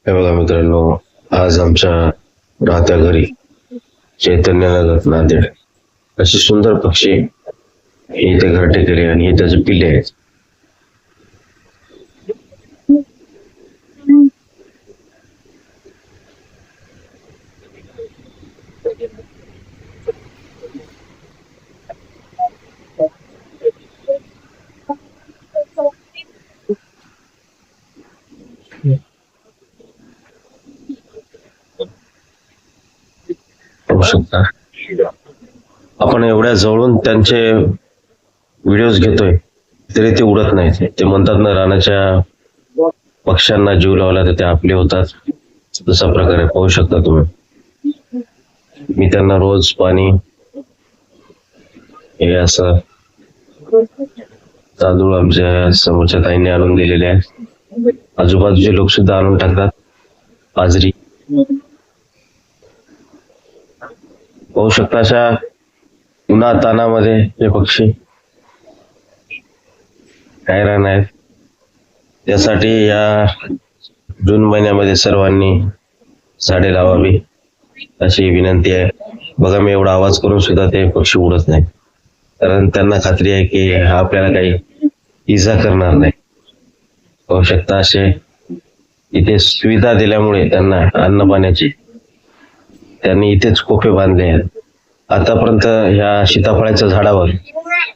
हे बघा मित्रांनो, आज आमच्या राहत्या घरी चैतन्यनगर नांदेड असे सुंदर पक्षी हे इथे घरटे केले आणि हे त्याचे पिल्ले आहेत. पाहू शकता आपण एवढ्या जवळून त्यांचे व्हिडिओज घेतोय तरी ते उडत नाहीत. ते म्हणतात ना, रानाच्या पक्ष्यांना जीव लावला तर ते आपले होतात. तसा प्रकारे पाहू शकता तुम्ही. मी त्यांना रोज पाणी हे असं तांदूळ आमच्या समोरच्या ताईंनी आणून दिलेले आहे. आजूबाजूचे लोक सुद्धा आणून टाकतात. बाजरी पाहू शकता. अशा उन्हा तानामध्ये हे पक्षी हैराण आहेत. त्यासाठी या जून महिन्यामध्ये सर्वांनी झाडे लावावी अशी विनंती आहे. बघा, मी एवढा आवाज करून सुद्धा ते पक्षी उडत नाही, कारण त्यांना खात्री आहे की हा आपल्याला काही इजा करणार नाही. पाहू शकता, असे इथे सुविधा दिल्यामुळे त्यांना अन्न पाण्याची त्यांनी इथेच कोफे बांधले आहेत. आतापर्यंत ह्या सीताफळाच्या झाडावर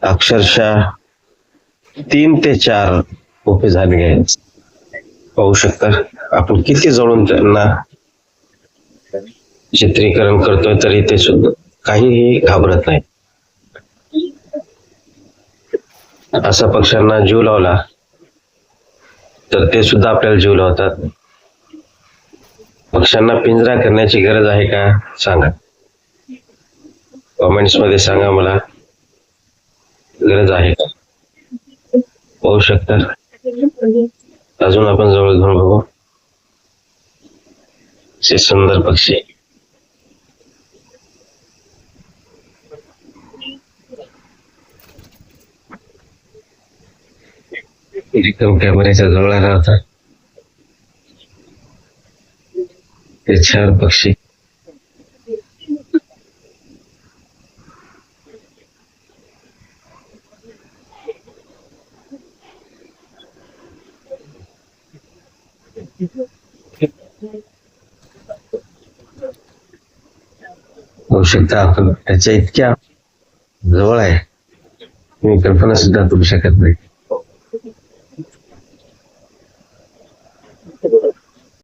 अक्षरशः 3 ते 4 कोफे झाले आहेत. पाहू शकता आपण किती जवळून त्यांना चित्रीकरण करतोय तरी ते सुद्धा काहीही घाबरत नाही. असा पक्ष्यांना जीव लावला तर ते सुद्धा आपल्याला जीव लावतात. पक्ष्यांना पिंजरा करण्याची गरज आहे का सांगा, कमेंट्स मध्ये सांगा मला, गरज आहे का. पाहू शकता. अजून आपण जवळ घेऊन बघू असे सुंदर पक्षी. एकदम कॅमेऱ्याच्या जवळ आला होता. ते 4 पक्षी होऊ शकता. आपण त्याच्या इतक्या जवळ आहे, मी कल्पना सुद्धा करू शकत नाही.